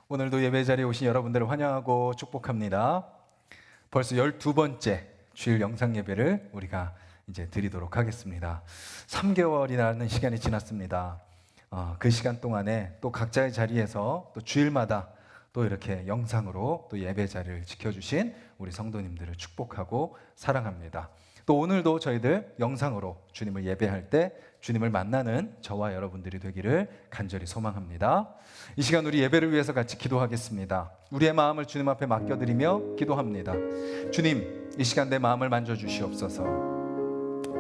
오늘도 예배 자리에 오신 여러분들을 환영하고 축복합니다. 벌써 12번째 주일 영상 예배를 우리가 이제 드리도록 하겠습니다. 3개월이라는 시간이 지났습니다. 그 시간 동안에 또 각자의 자리에서 또 주일마다 또 이렇게 영상으로 또 예배 자리를 지켜주신 우리 성도님들을 축복하고 사랑합니다. 또 오늘도 저희들 영상으로 주님을 예배할 때 주님을 만나는 저와 여러분들이 되기를 간절히 소망합니다. 이 시간 우리 예배를 위해서 같이 기도하겠습니다. 우리의 마음을 주님 앞에 맡겨드리며 기도합니다. 주님, 이 시간 내 마음을 만져주시옵소서.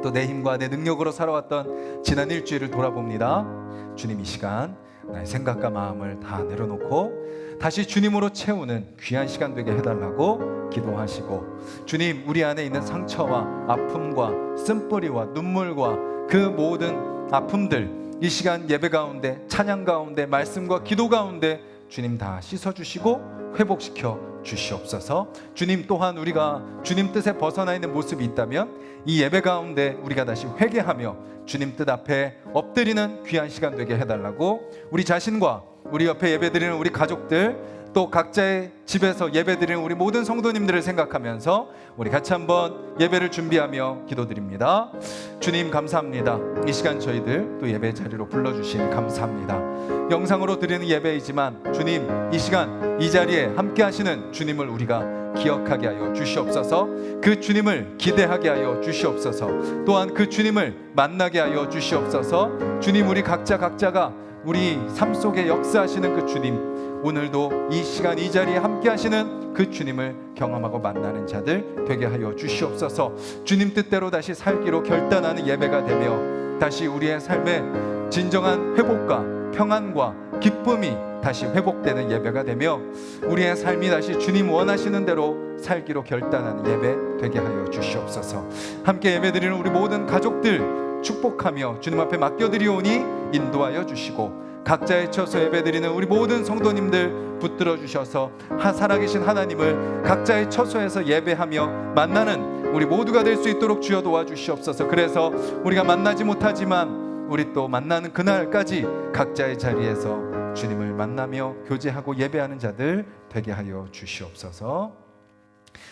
또 내 힘과 내 능력으로 살아왔던 지난 일주일을 돌아봅니다. 주님, 이 시간 나의 생각과 마음을 다 내려놓고 다시 주님으로 채우는 귀한 시간 되게 해달라고 기도하시고, 주님, 우리 안에 있는 상처와 아픔과 쓴뿌리와 눈물과 그 모든 아픔들 이 시간 예배 가운데, 찬양 가운데, 말씀과 기도 가운데 주님 다 씻어주시고 회복시켜 주시옵소서. 주님, 또한 우리가 주님 뜻에 벗어나 있는 모습이 있다면 이 예배 가운데 우리가 다시 회개하며 주님 뜻 앞에 엎드리는 귀한 시간 되게 해달라고, 우리 자신과 우리 옆에 예배드리는 우리 가족들, 또 각자의 집에서 예배드리는 우리 모든 성도님들을 생각하면서 우리 같이 한번 예배를 준비하며 기도드립니다. 주님, 감사합니다. 이 시간 저희들 또 예배 자리로 불러주신 감사합니다. 영상으로 드리는 예배이지만 주님, 이 시간 이 자리에 함께 하시는 주님을 우리가 기억하게 하여 주시옵소서. 그 주님을 기대하게 하여 주시옵소서. 또한 그 주님을 만나게 하여 주시옵소서. 주님, 우리 각자가 우리 삶 속에 역사하시는 그 주님, 오늘도 이 시간 이 자리에 함께 하시는 그 주님을 경험하고 만나는 자들 되게 하여 주시옵소서. 주님 뜻대로 다시 살기로 결단하는 예배가 되며 다시 우리의 삶에 진정한 회복과 평안과 기쁨이 다시 회복되는 예배가 되며 우리의 삶이 다시 주님 원하시는 대로 살기로 결단하는 예배 되게 하여 주시옵소서. 함께 예배드리는 우리 모든 가족들 축복하며 주님 앞에 맡겨드리오니 인도하여 주시고, 각자의 처소 예배드리는 우리 모든 성도님들 붙들어 주셔서 살아계신 하나님을 각자의 처소에서 예배하며 만나는 우리 모두가 될 수 있도록 주여 도와주시옵소서. 그래서 우리가 만나지 못하지만 우리 또 만나는 그날까지 각자의 자리에서 주님을 만나며 교제하고 예배하는 자들 되게 하여 주시옵소서.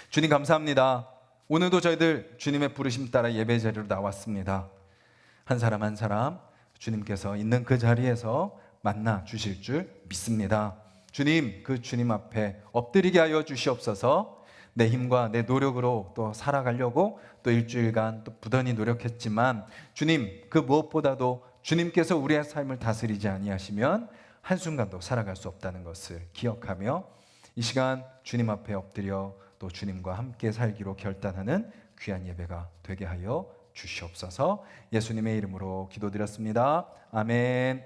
주님, 감사합니다. 오늘도 저희들 주님의 부르심 따라 예배 자리로 나왔습니다. 한 사람 한 사람 주님께서 있는 그 자리에서 만나 주실 줄 믿습니다. 주님, 그 주님 앞에 엎드리게 하여 주시옵소서. 내 힘과 내 노력으로 또 살아가려고 또 일주일간 또 부단히 노력했지만 주님, 그 무엇보다도 주님께서 우리의 삶을 다스리지 아니하시면 한순간도 살아갈 수 없다는 것을 기억하며 이 시간 주님 앞에 엎드려 또 주님과 함께 살기로 결단하는 귀한 예배가 되게 하여 주시옵소서. 예수님의 이름으로 기도드렸습니다. 아멘.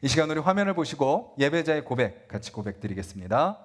이 시간 우리 화면을 보시고 예배자의 고백 같이 고백드리겠습니다.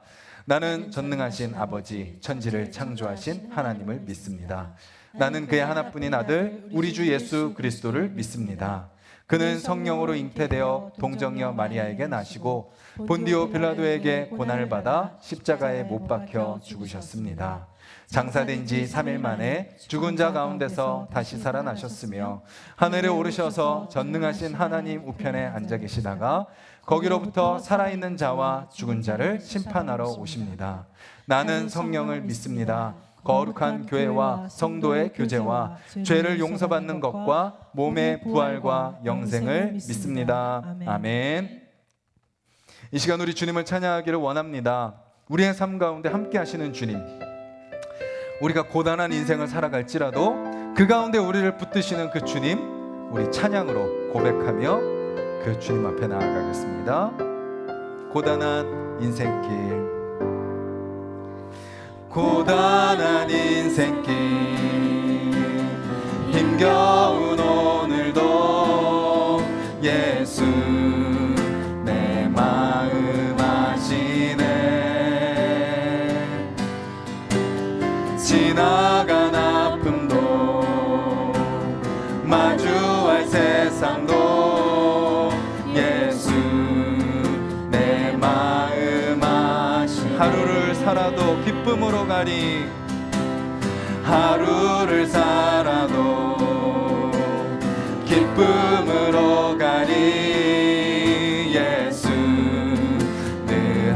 나는 전능하신 아버지, 천지를 창조하신 하나님을 믿습니다. 나는 그의 하나뿐인 아들 우리 주 예수 그리스도를 믿습니다. 그는 성령으로 잉태되어 동정녀 마리아에게 나시고 본디오 빌라도에게 고난을 받아 십자가에 못 박혀 죽으셨습니다. 장사된 지 3일 만에 죽은 자 가운데서 다시 살아나셨으며 하늘에 오르셔서 전능하신 하나님 우편에 앉아 계시다가 거기로부터 살아있는 자와 죽은 자를 심판하러 오십니다. 나는 성령을 믿습니다. 거룩한 교회와 성도의 교제와 죄를 용서받는 것과 몸의 부활과 영생을 믿습니다. 아멘. 이 시간 우리 주님을 찬양하기를 원합니다. 우리의 삶 가운데 함께 하시는 주님, 우리가 고단한 인생을 살아갈지라도 그 가운데 우리를 붙드시는 그 주님, 우리 찬양으로 고백하며 그 주님 앞에 나아가겠습니다. 고단한 인생길, 고단한 인생길, 힘겨운 오늘도 예수 내 마음 아시네. 지나간 아픔도 마주할 세상도 예수 내 마음 아시네. 하루를 살아도 기쁨으로 가리, 하루를 살아도 기쁨으로 가리. 예수 늘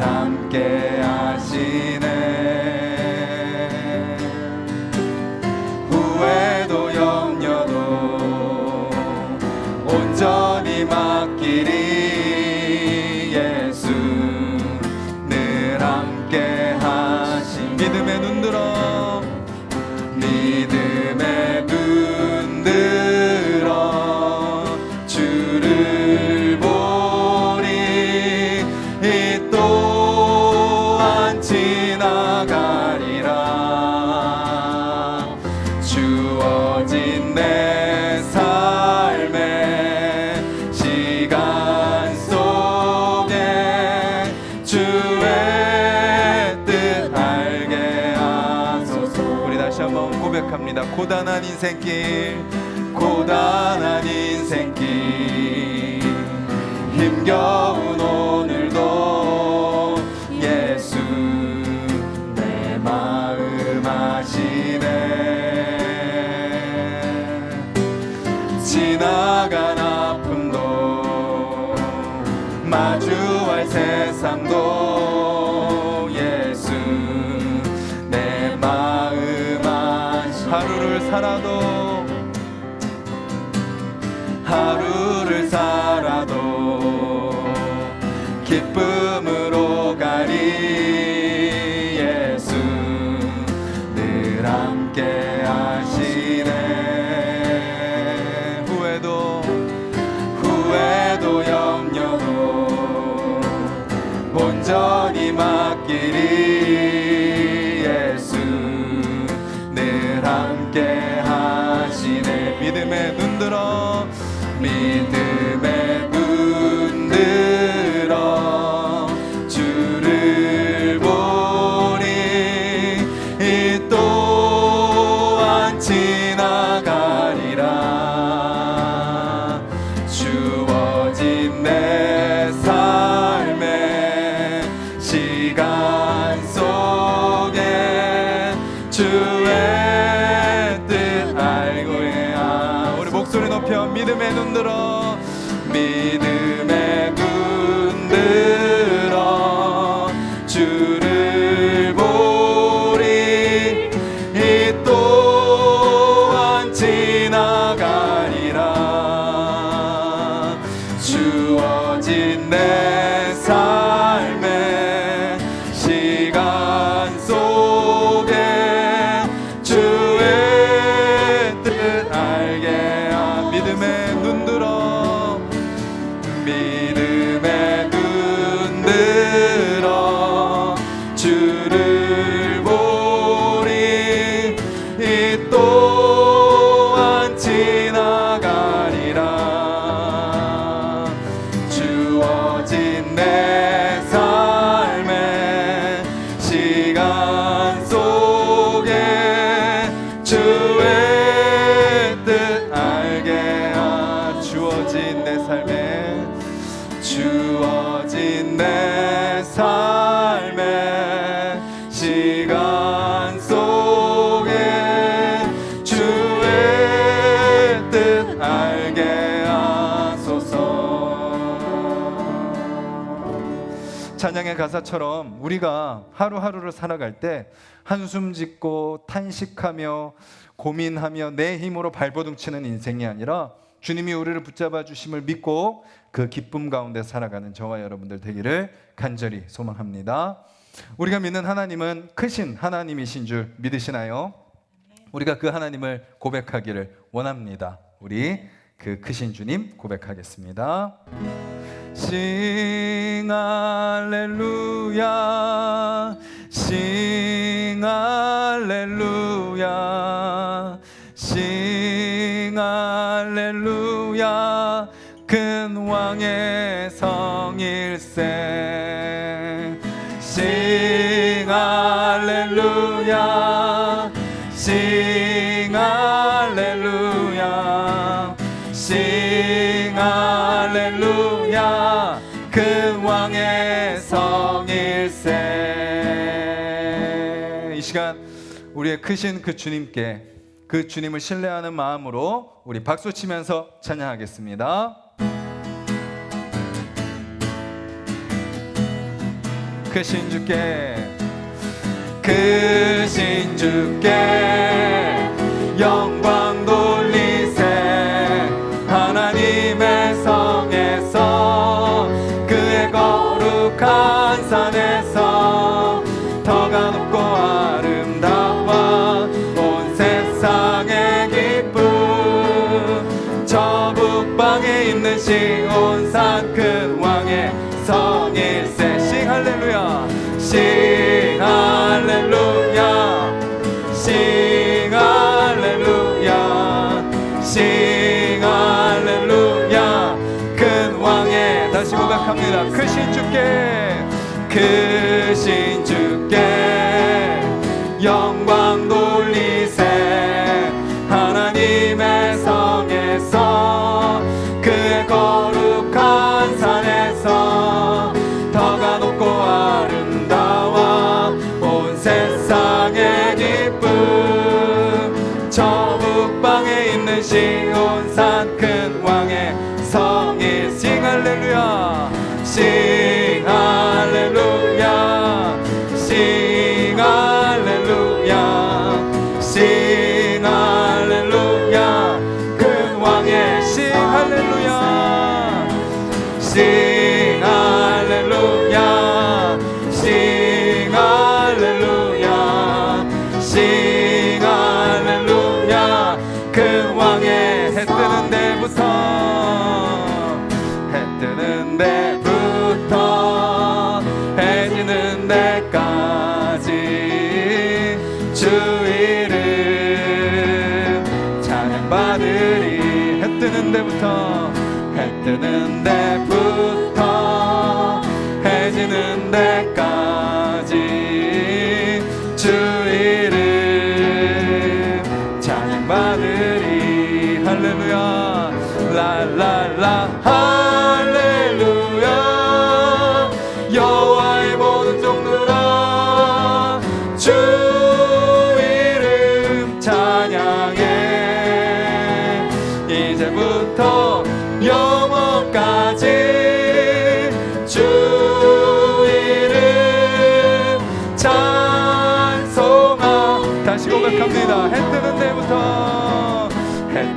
고백합니다. 고단한 인생길, 고단한 인생길, 힘겨운 오늘도 예수 내 마음 아시네. 지나간 아픔도 마주할 세상도 예수 내 마음 아시네. 하루를 살아도 기쁨으로 가리. 예수 늘 함께 하시네. 후회도 염려도 온전히 맡기리. 예수 늘 함께 하시네. 믿음에 눈들어 주를 보리. 이 또한 지나가리라. 주어진 내 삶의 시간 속에 주의 뜻 알고 해. 우리 목소리 높여 믿음에 눈들어, 믿음에 눈들어 주를 보리. 이 또한 지나가리라. 주어진 내 삶의 시간 속에 주의 뜻 알게. 믿음에 눈들어, 믿음에 눈들어 주를 보리. 이 또한 지나가리라. 주어진 내 삶의 시간 속에 주의 뜻 알게. 주어진 내 삶의 시간 속에 주의 뜻 알게 하소서. 찬양의 가사처럼 우리가 하루하루를 살아갈 때 한숨 짓고 탄식하며 고민하며 내 힘으로 발버둥 치는 인생이 아니라 주님이 우리를 붙잡아 주심을 믿고 그 기쁨 가운데 살아가는 저와 여러분들 되기를 간절히 소망합니다. 우리가 믿는 하나님은 크신 하나님이신 줄 믿으시나요? 우리가 그 하나님을 고백하기를 원합니다. 우리 그 크신 주님 고백하겠습니다. Sing 할렐루야, Sing 할렐루야, Sing 할렐루야. 큰 왕의 성일세. Sing 할렐루야, Sing 할렐루야, Sing 할렐루야. 큰 왕의 성일세. 이 시간 우리의 크신 그 주님께, 그 주님을 신뢰하는 마음으로 우리 박수 치면서 찬양하겠습니다. 크신 주께 영광 돌리세. 하나님의 성에서 그의 거룩한 산에서 터가 높고 아름다워 온 세상의 기쁨. 저 북방에 있는 시온산 큰 왕의 성일세. 싱 할렐루야, 싱 할렐루야, 싱 할렐루야, 싱 할렐루야. 큰 왕의, 다시 고백합니다. 크신 주께 영광 돌리세.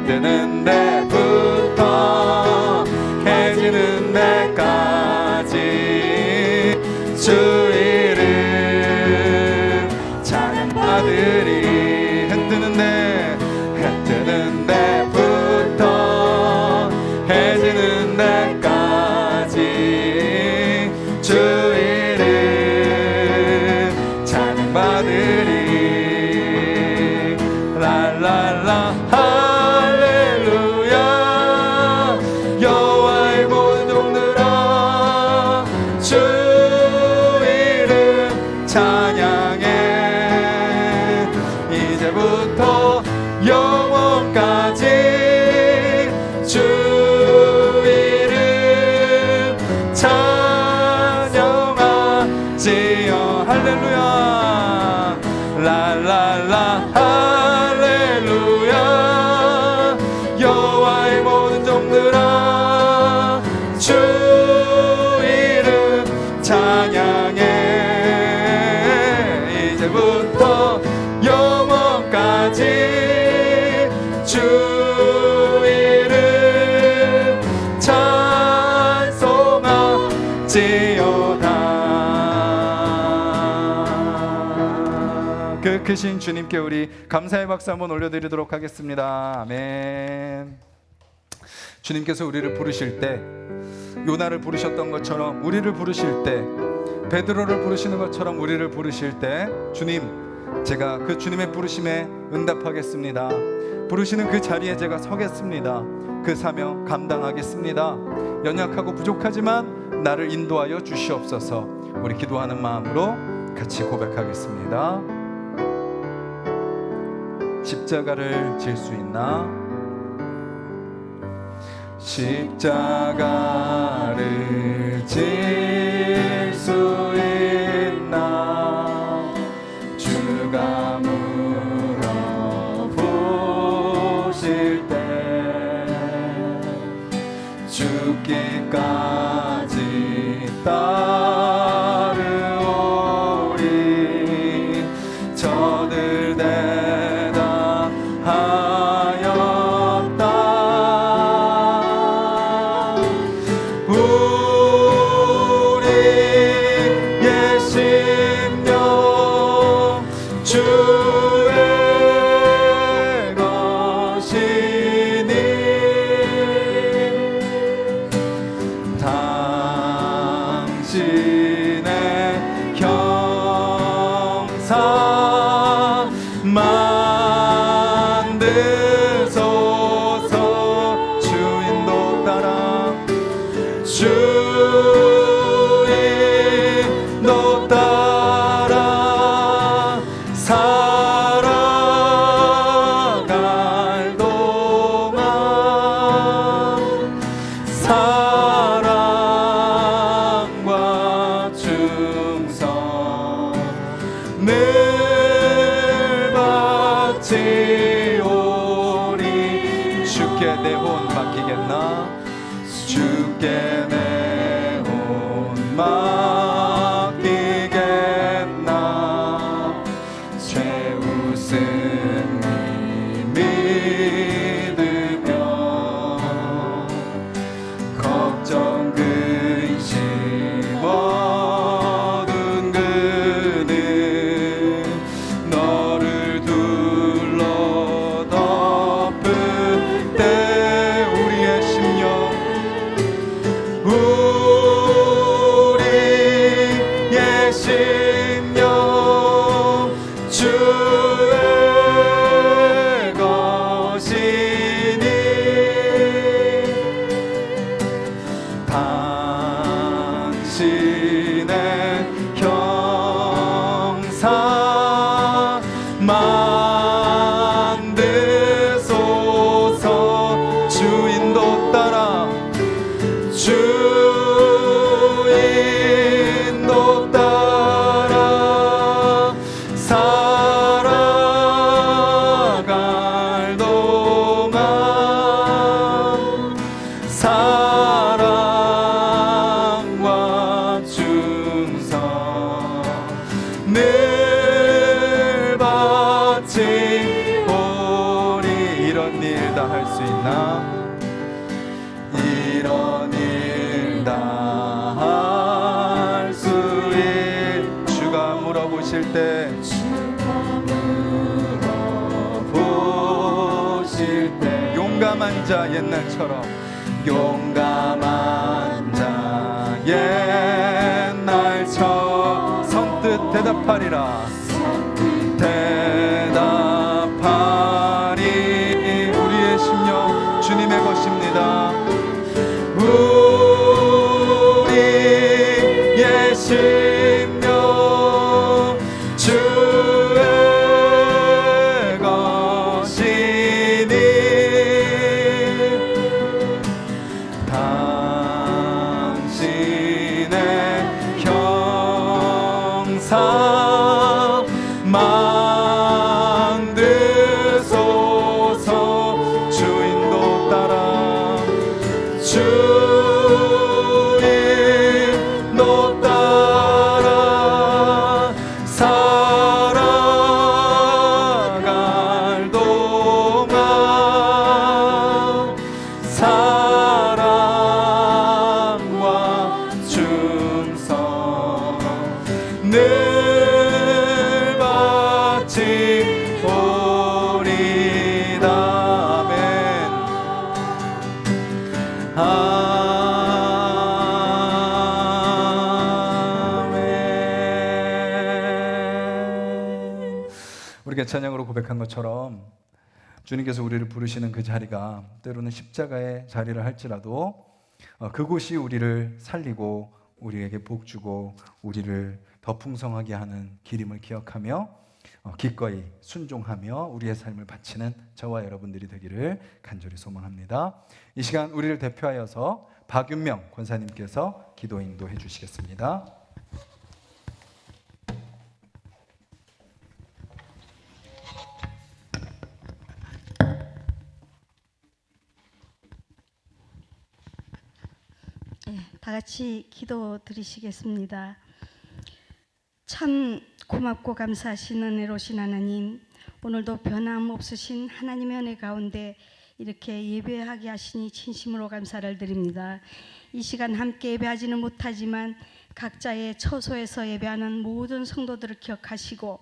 뜨는 데부터 해 지는 데까지 주 이름 찬양받으리. 해 뜨는 데부터 해 지는 데까지 주 이름 찬양받으리. 랄랄라 할렐루야 여호와의 모든 종들아 주 이름 찬양해. 이제부터 영원까지 주 이름 찬양하지요. 할렐루야 랄랄라 할렐루야 여호와의 모든 종들아 주 이름 찬양해. 이제부터 영원까지 주 이름 찬송하지어다. 그 크신 주님께 우리 감사의 박수 한번 올려드리도록 하겠습니다. 아멘. 주님께서 우리를 부르실 때 요나를 부르셨던 것처럼 우리를 부르실 때 베드로를 부르시는 것처럼 우리를 부르실 때 주님, 제가 그 주님의 부르심에 응답하겠습니다. 부르시는 그 자리에 제가 서겠습니다. 그 사명 감당하겠습니다. 연약하고 부족하지만 나를 인도하여 주시옵소서. 우리 기도하는 마음으로 같이 고백하겠습니다. 십자가를 질 수 있나? 십자가를 질 수 있나? 주가 물어보실 때 죽기까지 따르오리. 저들 대답하였다. 우리의 심령 주의 것이니 당신의 형상 만드소서. 주인도 따라 주인도 따라 살아갈 동안 사랑과 충성을 바치오리. 주께 내 혼 맡기겠나? 주께 내 혼 맡기겠나? 죄 웃음이 믿으며 걱정 근심 얻은 그는 너를 둘러 덮을 때 우리의 심령 물어보실 때 용감한 자 옛날처럼 용감한 자 옛날처럼 선뜻 대답하리라 대답하리 우리의 심령 주님의 것입니다 우리의 심령 주의 것이니 당신의 형상 만드소서 주인도 따라 주인도 따라 살아갈 동안 사랑과 충성 늘 바치오리다 아멘. 우리가 찬양으로 고백한 것처럼 주님께서 우리를 부르시는 그 자리가 때로는 십자가의 자리를 할지라도 그곳이 우리를 살리고 우리에게 복 주고 우리를 더 풍성하게 하는 길임을 기억하며 기꺼이 순종하며 우리의 삶을 바치는 저와 여러분들이 되기를 간절히 소망합니다. 이 시간 우리를 대표하여서 박윤명 권사님께서 기도 인도해 주시겠습니다. 다 같이 기도 드리시겠습니다. 참 고맙고 감사하신 은혜로우신 하나님, 오늘도 변함없으신 하나님의 은혜 가운데 이렇게 예배하게 하시니 진심으로 감사를 드립니다. 이 시간 함께 예배하지는 못하지만 각자의 처소에서 예배하는 모든 성도들을 기억하시고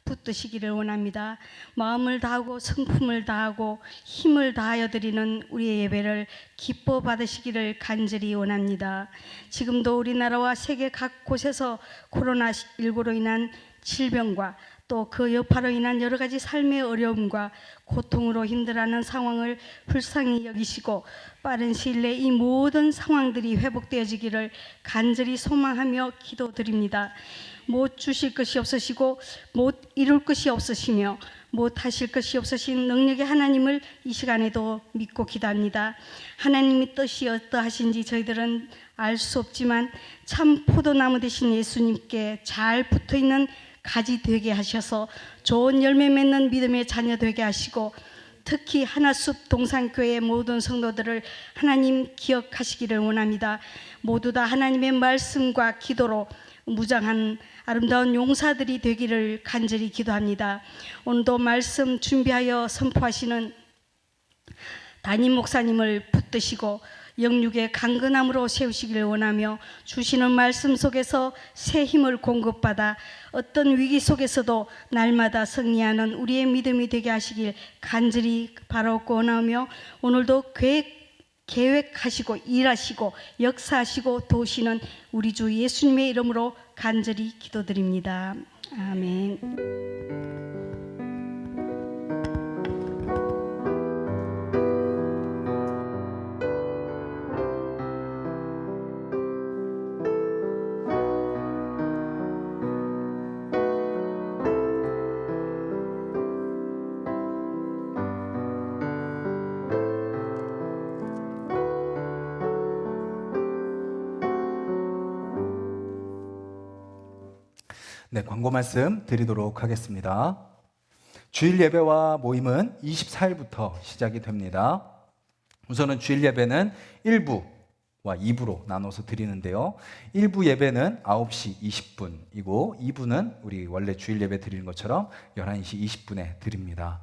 붙드시기를 원합니다. 마음을 다하고 성품을 다하고 힘을 다하여 드리는 우리의 예배를 기뻐 받으시기를 간절히 원합니다. 지금도 우리나라와 세계 각 곳에서 코로나19로 인한 질병과 또 그 여파로 인한 여러 가지 삶의 어려움과 고통으로 힘들어하는 상황을 불쌍히 여기시고 빠른 시일 내에 이 모든 상황들이 회복되어지기를 간절히 소망하며 기도드립니다. 못 주실 것이 없으시고 못 이룰 것이 없으시며 못 하실 것이 없으신 능력의 하나님을 이 시간에도 믿고 기도합니다. 하나님의 뜻이 어떠하신지 저희들은 알 수 없지만 참 포도나무 되신 예수님께 잘 붙어있는 가지 되게 하셔서 좋은 열매 맺는 믿음의 자녀 되게 하시고 특히 하나숲 동산교회의 모든 성도들을 하나님 기억하시기를 원합니다. 모두 다 하나님의 말씀과 기도로 무장한 아름다운 용사들이 되기를 간절히 기도합니다. 오늘도 말씀 준비하여 선포하시는 담임 목사님을 붙드시고 영육의 강건함으로 세우시기를 원하며 주시는 말씀 속에서 새 힘을 공급받아 어떤 위기 속에서도 날마다 승리하는 우리의 믿음이 되게 하시길 간절히 바라고 원하며 오늘도 계획하시고 일하시고 역사하시고 도우시는 우리 주 예수님의 이름으로 간절히 기도드립니다. 아멘. 네, 광고 말씀 드리도록 하겠습니다. 주일 예배와 모임은 24일부터 시작이 됩니다. 우선은 주일 예배는 1부와 2부로 나눠서 드리는데요. 1부 예배는 9시 20분이고 2부는 우리 원래 주일 예배 드리는 것처럼 11시 20분에 드립니다.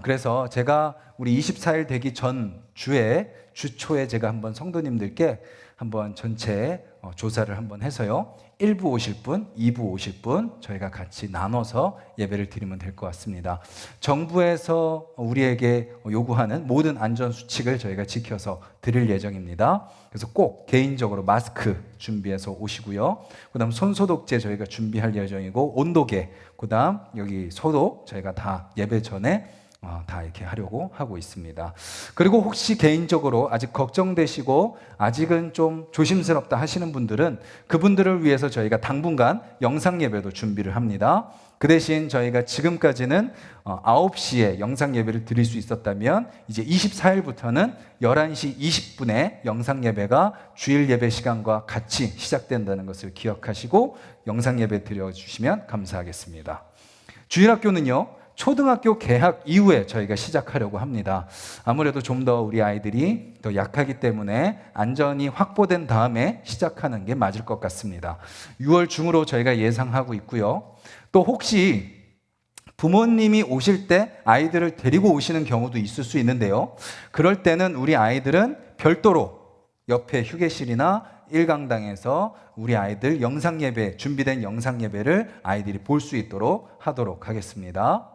그래서 제가 우리 24일 되기 전 주에 주초에 제가 한번 성도님들께 한번 전체 조사를 한번 해서요. 1부 오실 분, 2부 오실 분 저희가 같이 나눠서 예배를 드리면 될 것 같습니다. 정부에서 우리에게 요구하는 모든 안전수칙을 저희가 지켜서 드릴 예정입니다. 그래서 꼭 개인적으로 마스크 준비해서 오시고요. 그 다음 손소독제 저희가 준비할 예정이고 온도계, 그 다음 여기 소독 저희가 다 예배 전에 다 이렇게 하려고 하고 있습니다. 그리고 혹시 개인적으로 아직 걱정되시고 아직은 좀 조심스럽다 하시는 분들은 그분들을 위해서 저희가 당분간 영상 예배도 준비를 합니다. 그 대신 저희가 지금까지는 9시에 영상 예배를 드릴 수 있었다면 이제 24일부터는 11시 20분에 영상 예배가 주일 예배 시간과 같이 시작된다는 것을 기억하시고 영상 예배 드려주시면 감사하겠습니다. 주일학교는요, 초등학교 개학 이후에 저희가 시작하려고 합니다. 아무래도 좀 더 우리 아이들이 더 약하기 때문에 안전이 확보된 다음에 시작하는 게 맞을 것 같습니다. 6월 중으로 저희가 예상하고 있고요. 또 혹시 부모님이 오실 때 아이들을 데리고 오시는 경우도 있을 수 있는데요. 그럴 때는 우리 아이들은 별도로 옆에 휴게실이나 일강당에서 우리 아이들 영상 예배, 준비된 영상 예배를 아이들이 볼 수 있도록 하도록 하겠습니다.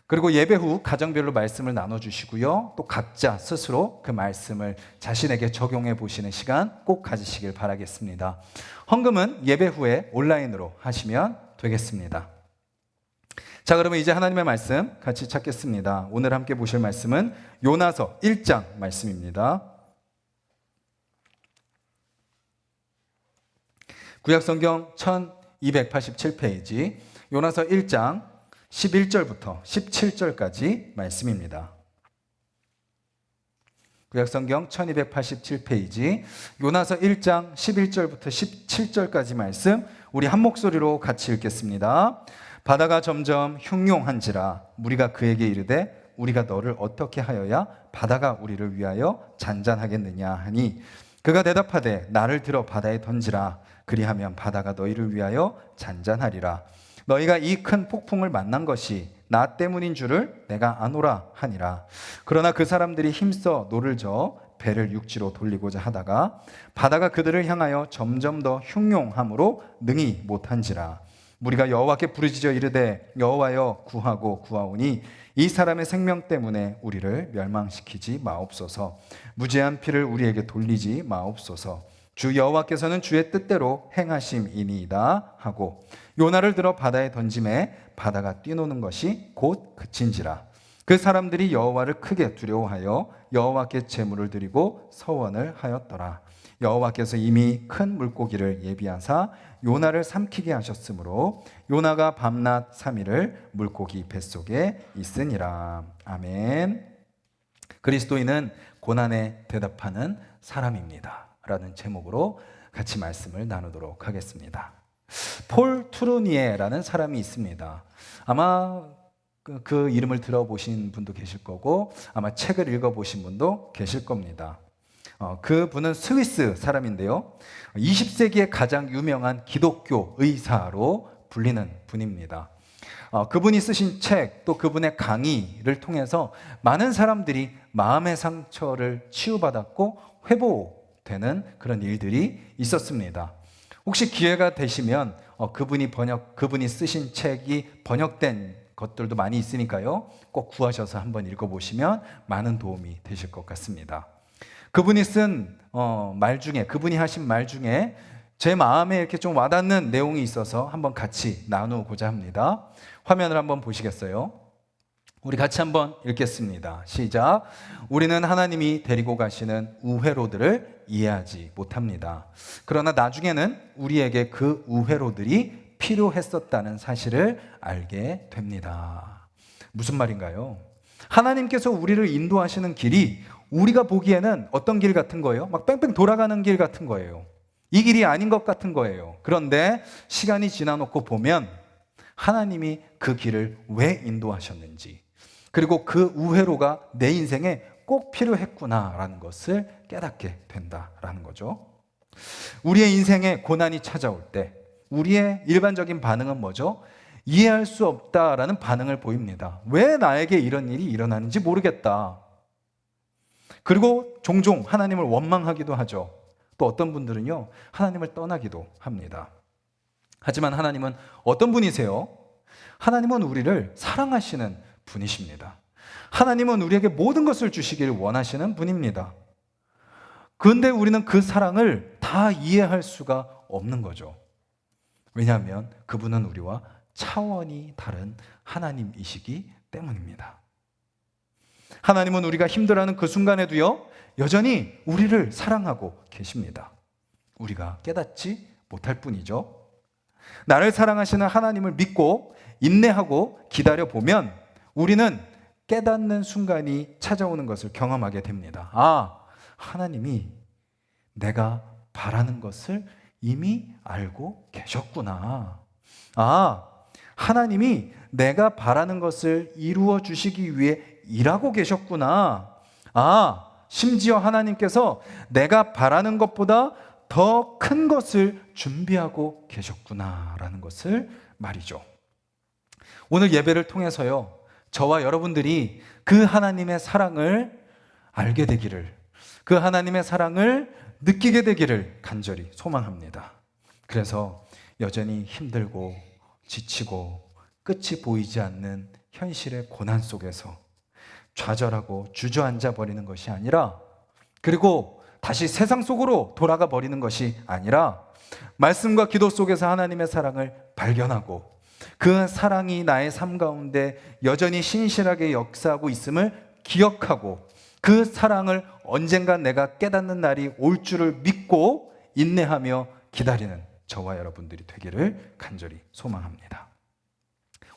그리고 예배 후 가정별로 말씀을 나눠주시고요. 또 각자 스스로 그 말씀을 자신에게 적용해 보시는 시간 꼭 가지시길 바라겠습니다. 헌금은 예배 후에 온라인으로 하시면 되겠습니다. 자, 그러면 이제 하나님의 말씀 같이 찾겠습니다. 오늘 함께 보실 말씀은 요나서 1장 말씀입니다. 구약성경 1287페이지 요나서 1장 11절부터 17절까지 말씀입니다. 구약성경 1287페이지 요나서 1장 11절부터 17절까지 말씀 우리 한 목소리로 같이 읽겠습니다. 바다가 점점 흉용한지라 무리가 그에게 이르되 우리가 너를 어떻게 하여야 바다가 우리를 위하여 잔잔하겠느냐 하니 그가 대답하되 나를 들어 바다에 던지라 그리하면 바다가 너희를 위하여 잔잔하리라. 너희가 이 큰 폭풍을 만난 것이 나 때문인 줄을 내가 아노라 하니라. 그러나 그 사람들이 힘써 노를 저어 배를 육지로 돌리고자 하다가 바다가 그들을 향하여 점점 더 흉용함으로 능히 못한지라. 무리가 여호와께 부르짖어 이르되 여호와여 구하고 구하오니 이 사람의 생명 때문에 우리를 멸망시키지 마옵소서. 무죄한 피를 우리에게 돌리지 마옵소서. 주 여호와께서는 주의 뜻대로 행하심이니이다 하고 요나를 들어 바다에 던짐에 바다가 뛰노는 것이 곧 그친지라. 그 사람들이 여호와를 크게 두려워하여 여호와께 제물을 드리고 서원을 하였더라. 여호와께서 이미 큰 물고기를 예비하사 요나를 삼키게 하셨으므로 요나가 밤낮 3일을 물고기 뱃속에 있으니라. 아멘. 그리스도인은 고난에 대답하는 사람입니다 라는 제목으로 같이 말씀을 나누도록 하겠습니다. 폴 투르니에라는 사람이 있습니다. 아마 그 이름을 들어보신 분도 계실 거고 아마 책을 읽어보신 분도 계실 겁니다. 그분은 스위스 사람인데요. 20세기의 가장 유명한 기독교 의사로 불리는 분입니다. 그분이 쓰신 책, 또 그분의 강의를 통해서 많은 사람들이 마음의 상처를 치유받았고 회복되는 그런 일들이 있었습니다. 혹시 기회가 되시면 그분이 쓰신 책이 번역된 것들도 많이 있으니까요. 꼭 구하셔서 한번 읽어보시면 많은 도움이 되실 것 같습니다. 그분이 쓴 그분이 하신 말 중에 제 마음에 이렇게 좀 와닿는 내용이 있어서 한번 같이 나누고자 합니다. 화면을 한번 보시겠어요? 우리 같이 한번 읽겠습니다. 시작. 우리는 하나님이 데리고 가시는 우회로들을 이해하지 못합니다. 그러나 나중에는 우리에게 그 우회로들이 필요했었다는 사실을 알게 됩니다. 무슨 말인가요? 하나님께서 우리를 인도하시는 길이 우리가 보기에는 어떤 길 같은 거예요? 막 뺑뺑 돌아가는 길 같은 거예요. 이 길이 아닌 것 같은 거예요. 그런데 시간이 지나놓고 보면 하나님이 그 길을 왜 인도하셨는지, 그리고 그 우회로가 내 인생에 꼭 필요했구나라는 것을 깨닫게 된다라는 거죠. 우리의 인생에 고난이 찾아올 때 우리의 일반적인 반응은 뭐죠? 이해할 수 없다라는 반응을 보입니다. 왜 나에게 이런 일이 일어나는지 모르겠다. 그리고 종종 하나님을 원망하기도 하죠. 또 어떤 분들은요, 하나님을 떠나기도 합니다. 하지만 하나님은 어떤 분이세요? 하나님은 우리를 사랑하시는 분이십니다. 하나님은 우리에게 모든 것을 주시기를 원하시는 분입니다. 그런데 우리는 그 사랑을 다 이해할 수가 없는 거죠. 왜냐하면 그분은 우리와 차원이 다른 하나님이시기 때문입니다. 하나님은 우리가 힘들어하는 그 순간에도요, 여전히 우리를 사랑하고 계십니다. 우리가 깨닫지 못할 뿐이죠. 나를 사랑하시는 하나님을 믿고 인내하고 기다려보면 우리는 깨닫는 순간이 찾아오는 것을 경험하게 됩니다. 아, 하나님이 내가 바라는 것을 이미 알고 계셨구나. 아, 하나님이 내가 바라는 것을 이루어 주시기 위해 일하고 계셨구나. 아, 심지어 하나님께서 내가 바라는 것보다 더 큰 것을 준비하고 계셨구나라는 것을 말이죠. 오늘 예배를 통해서요, 저와 여러분들이 그 하나님의 사랑을 알게 되기를, 그 하나님의 사랑을 느끼게 되기를 간절히 소망합니다. 그래서 여전히 힘들고 지치고 끝이 보이지 않는 현실의 고난 속에서 좌절하고 주저앉아 버리는 것이 아니라, 그리고 다시 세상 속으로 돌아가 버리는 것이 아니라 말씀과 기도 속에서 하나님의 사랑을 발견하고 그 사랑이 나의 삶 가운데 여전히 신실하게 역사하고 있음을 기억하고 그 사랑을 언젠간 내가 깨닫는 날이 올 줄을 믿고 인내하며 기다리는 저와 여러분들이 되기를 간절히 소망합니다.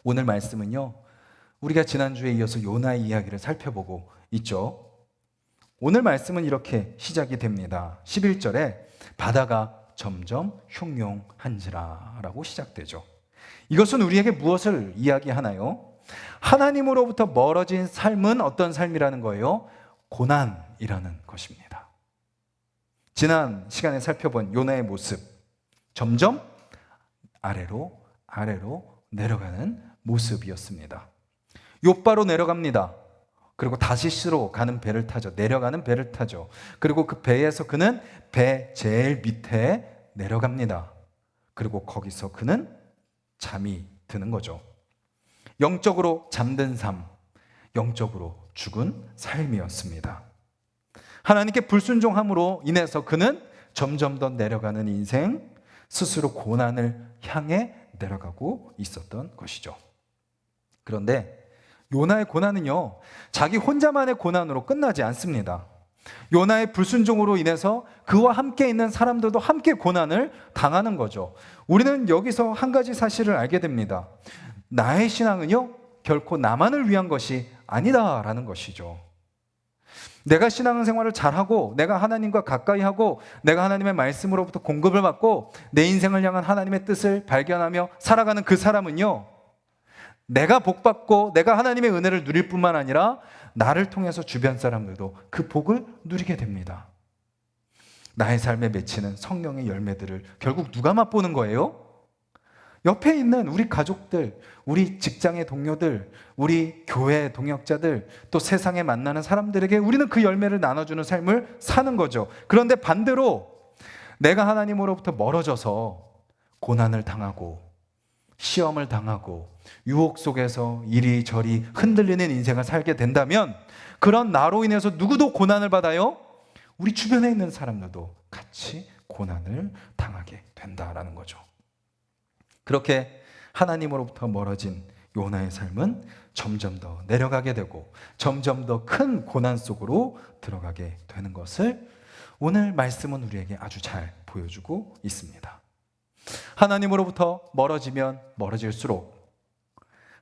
오늘 말씀은요, 우리가 지난주에 이어서 요나의 이야기를 살펴보고 있죠. 오늘 말씀은 이렇게 시작이 됩니다. 11절에 바다가 점점 흉흉한지라 라고 시작되죠. 이것은 우리에게 무엇을 이야기하나요? 하나님으로부터 멀어진 삶은 어떤 삶이라는 거예요? 고난이라는 것입니다. 지난 시간에 살펴본 요나의 모습, 점점 아래로 내려가는 모습이었습니다. 욥바로 내려갑니다. 그리고 다시스로 가는 배를 타죠. 내려가는 배를 타죠. 그리고 그 배에서 그는 배 제일 밑에 내려갑니다. 그리고 거기서 그는 잠이 드는 거죠. 영적으로 잠든 삶, 영적으로 죽은 삶이었습니다. 하나님께 불순종함으로 인해서 그는 점점 더 내려가는 인생, 스스로 고난을 향해 내려가고 있었던 것이죠. 그런데 요나의 고난은요, 자기 혼자만의 고난으로 끝나지 않습니다. 요나의 불순종으로 인해서 그와 함께 있는 사람들도 함께 고난을 당하는 거죠. 우리는 여기서 한 가지 사실을 알게 됩니다. 나의 신앙은요, 결코 나만을 위한 것이 아니다라는 것이죠. 내가 신앙생활을 잘하고 내가 하나님과 가까이 하고 내가 하나님의 말씀으로부터 공급을 받고 내 인생을 향한 하나님의 뜻을 발견하며 살아가는 그 사람은요, 내가 복받고 내가 하나님의 은혜를 누릴 뿐만 아니라 나를 통해서 주변 사람들도 그 복을 누리게 됩니다. 나의 삶에 맺히는 성령의 열매들을 결국 누가 맛보는 거예요? 옆에 있는 우리 가족들, 우리 직장의 동료들, 우리 교회의 동역자들, 또 세상에 만나는 사람들에게 우리는 그 열매를 나눠주는 삶을 사는 거죠. 그런데 반대로 내가 하나님으로부터 멀어져서 고난을 당하고 시험을 당하고 유혹 속에서 이리저리 흔들리는 인생을 살게 된다면 그런 나로 인해서 누구도 고난을 받아요? 우리 주변에 있는 사람들도 같이 고난을 당하게 된다라는 거죠. 그렇게 하나님으로부터 멀어진 요나의 삶은 점점 더 내려가게 되고 점점 더 큰 고난 속으로 들어가게 되는 것을 오늘 말씀은 우리에게 아주 잘 보여주고 있습니다. 하나님으로부터 멀어지면 멀어질수록,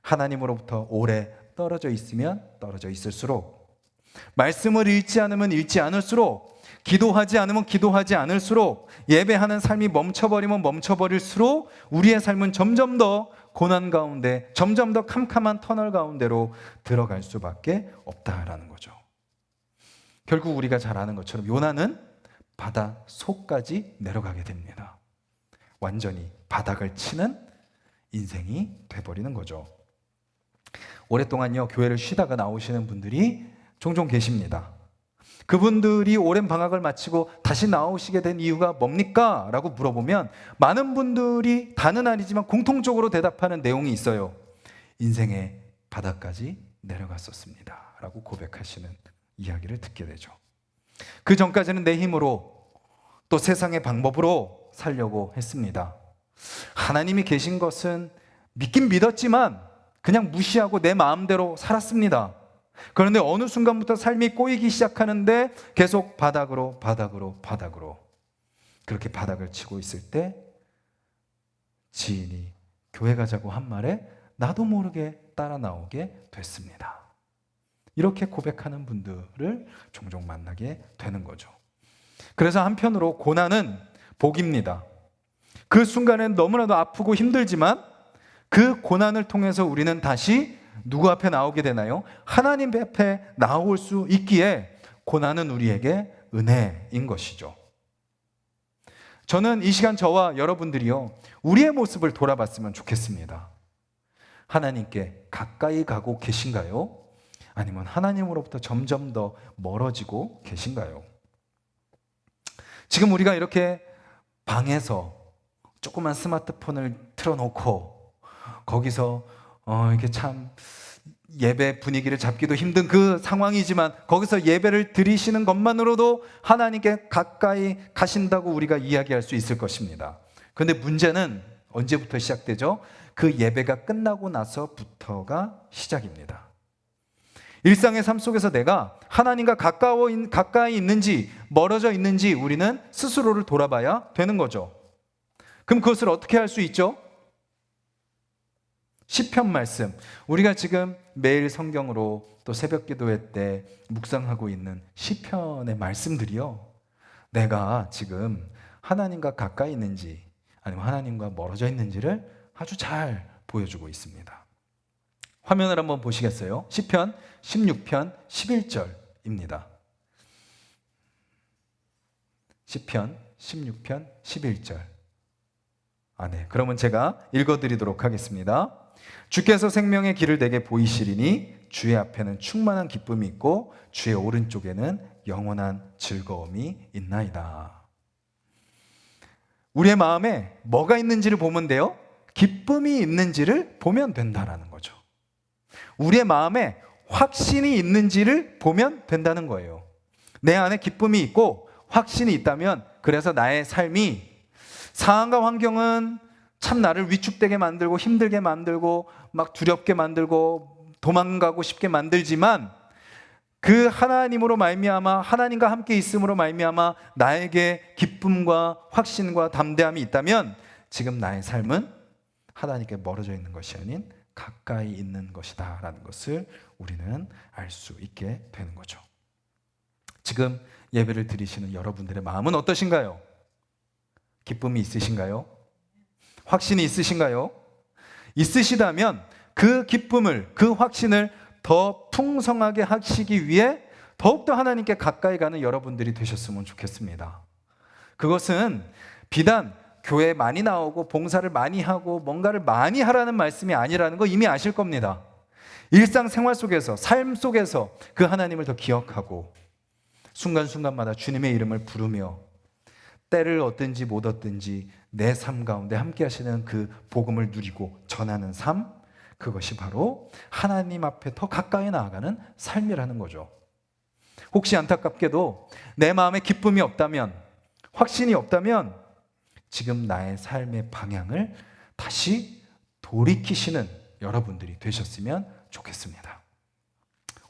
하나님으로부터 오래 떨어져 있으면 떨어져 있을수록, 말씀을 읽지 않으면 읽지 않을수록, 기도하지 않으면 기도하지 않을수록, 예배하는 삶이 멈춰버리면 멈춰버릴수록 우리의 삶은 점점 더 고난 가운데, 점점 더 캄캄한 터널 가운데로 들어갈 수밖에 없다라는 거죠. 결국 우리가 잘 아는 것처럼 요나는 바다 속까지 내려가게 됩니다. 완전히 바닥을 치는 인생이 돼버리는 거죠. 오랫동안요, 교회를 쉬다가 나오시는 분들이 종종 계십니다. 그분들이 오랜 방학을 마치고 다시 나오시게 된 이유가 뭡니까? 라고 물어보면 많은 분들이 다는 아니지만 공통적으로 대답하는 내용이 있어요. 인생의 바닥까지 내려갔었습니다. 라고 고백하시는 이야기를 듣게 되죠. 그 전까지는 내 힘으로 또 세상의 방법으로 살려고 했습니다. 하나님이 계신 것은 믿긴 믿었지만 그냥 무시하고 내 마음대로 살았습니다. 그런데 어느 순간부터 삶이 꼬이기 시작하는데 계속 바닥으로 그렇게 바닥을 치고 있을 때 지인이 교회 가자고 한 말에 나도 모르게 따라 나오게 됐습니다. 이렇게 고백하는 분들을 종종 만나게 되는 거죠. 그래서 한편으로 고난은 복입니다. 그 순간엔 너무나도 아프고 힘들지만 그 고난을 통해서 우리는 다시 누구 앞에 나오게 되나요? 하나님 앞에 나올 수 있기에 고난은 우리에게 은혜인 것이죠. 저는 이 시간 저와 여러분들이요, 우리의 모습을 돌아봤으면 좋겠습니다. 하나님께 가까이 가고 계신가요? 아니면 하나님으로부터 점점 더 멀어지고 계신가요? 지금 우리가 이렇게 방에서 조그만 스마트폰을 틀어놓고 거기서 이게 참 예배 분위기를 잡기도 힘든 그 상황이지만 거기서 예배를 드리시는 것만으로도 하나님께 가까이 가신다고 우리가 이야기할 수 있을 것입니다. 그런데 문제는 언제부터 시작되죠? 그 예배가 끝나고 나서부터가 시작입니다. 일상의 삶 속에서 내가 하나님과 가까이 있는지 멀어져 있는지 우리는 스스로를 돌아봐야 되는 거죠. 그럼 그것을 어떻게 할 수 있죠? 시편 말씀, 우리가 지금 매일 성경으로 또 새벽 기도회 때 묵상하고 있는 시편의 말씀들이요, 내가 지금 하나님과 가까이 있는지 아니면 하나님과 멀어져 있는지를 아주 잘 보여주고 있습니다. 화면을 한번 보시겠어요? 시편 16편 11절입니다. 시편 16편 11절. 네. 그러면 제가 읽어드리도록 하겠습니다. 주께서 생명의 길을 내게 보이시리니 주의 앞에는 충만한 기쁨이 있고 주의 오른쪽에는 영원한 즐거움이 있나이다. 우리의 마음에 뭐가 있는지를 보면 돼요? 기쁨이 있는지를 보면 된다라는 거죠. 우리의 마음에 확신이 있는지를 보면 된다는 거예요. 내 안에 기쁨이 있고 확신이 있다면 그래서 나의 삶이 상황과 환경은 참 나를 위축되게 만들고 힘들게 만들고 막 두렵게 만들고 도망가고 싶게 만들지만 그 하나님으로 말미암아 하나님과 함께 있음으로 말미암아 나에게 기쁨과 확신과 담대함이 있다면 지금 나의 삶은 하나님께 멀어져 있는 것이 아닌 가까이 있는 것이다 라는 것을 우리는 알 수 있게 되는 거죠. 지금 예배를 드리시는 여러분들의 마음은 어떠신가요? 기쁨이 있으신가요? 확신이 있으신가요? 있으시다면 그 기쁨을, 그 확신을 더 풍성하게 하시기 위해 더욱더 하나님께 가까이 가는 여러분들이 되셨으면 좋겠습니다. 그것은 비단 교회에 많이 나오고 봉사를 많이 하고 뭔가를 많이 하라는 말씀이 아니라는 거 이미 아실 겁니다. 일상생활 속에서, 삶 속에서 그 하나님을 더 기억하고 순간순간마다 주님의 이름을 부르며 때를 얻든지 못 얻든지 내 삶 가운데 함께 하시는 그 복음을 누리고 전하는 삶, 그것이 바로 하나님 앞에 더 가까이 나아가는 삶이라는 거죠. 혹시 안타깝게도 내 마음에 기쁨이 없다면, 확신이 없다면 지금 나의 삶의 방향을 다시 돌이키시는 여러분들이 되셨으면 좋겠습니다.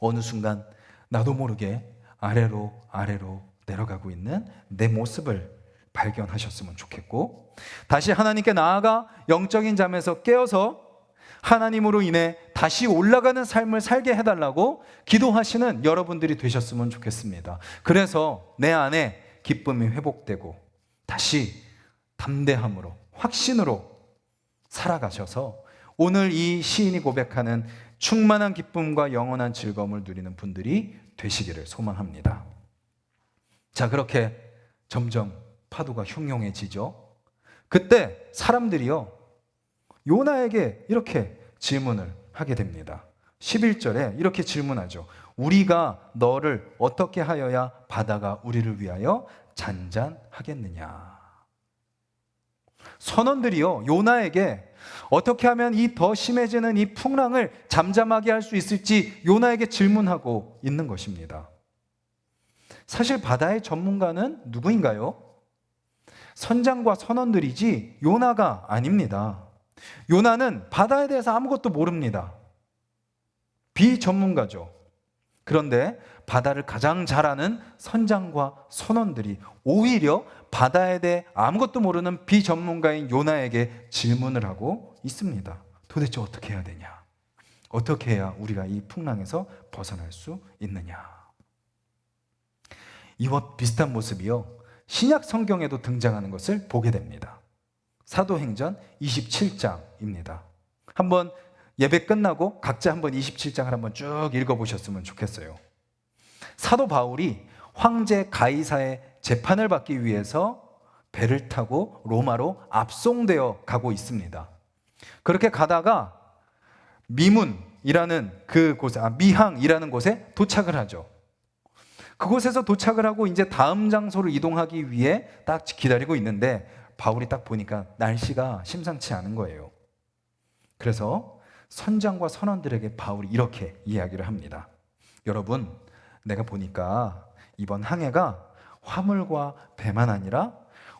어느 순간 나도 모르게 아래로 내려가고 있는 내 모습을 발견하셨으면 좋겠고, 다시 하나님께 나아가 영적인 잠에서 깨어서 하나님으로 인해 다시 올라가는 삶을 살게 해달라고 기도하시는 여러분들이 되셨으면 좋겠습니다. 그래서 내 안에 기쁨이 회복되고 다시 담대함으로, 확신으로 살아가셔서 오늘 이 시인이 고백하는 충만한 기쁨과 영원한 즐거움을 누리는 분들이 되시기를 소망합니다. 자, 그렇게 점점 파도가 흉흉해지죠. 그때 사람들이요, 요나에게 이렇게 질문을 하게 됩니다. 11절에 이렇게 질문하죠. 우리가 너를 어떻게 하여야 바다가 우리를 위하여 잔잔하겠느냐. 선원들이요, 요나에게 어떻게 하면 이 더 심해지는 이 풍랑을 잠잠하게 할 수 있을지 요나에게 질문하고 있는 것입니다. 사실 바다의 전문가는 누구인가요? 선장과 선원들이지 요나가 아닙니다. 요나는 바다에 대해서 아무것도 모릅니다. 비전문가죠. 그런데 바다를 가장 잘 아는 선장과 선원들이 오히려 바다에 대해 아무것도 모르는 비전문가인 요나에게 질문을 하고 있습니다. 도대체 어떻게 해야 되냐? 어떻게 해야 우리가 이 풍랑에서 벗어날 수 있느냐? 이와 비슷한 모습이요, 신약 성경에도 등장하는 것을 보게 됩니다. 사도행전 27장입니다. 한번 예배 끝나고 각자 한번 27장을 한번 쭉 읽어보셨으면 좋겠어요. 사도 바울이 황제 가이사의 재판을 받기 위해서 배를 타고 로마로 압송되어 가고 있습니다. 그렇게 가다가 미항이라는 곳에 도착을 하죠. 그곳에서 도착을 하고 이제 다음 장소로 이동하기 위해 딱 기다리고 있는데 바울이 딱 보니까 날씨가 심상치 않은 거예요. 그래서 선장과 선원들에게 바울이 이렇게 이야기를 합니다. 여러분, 내가 보니까 이번 항해가 화물과 배만 아니라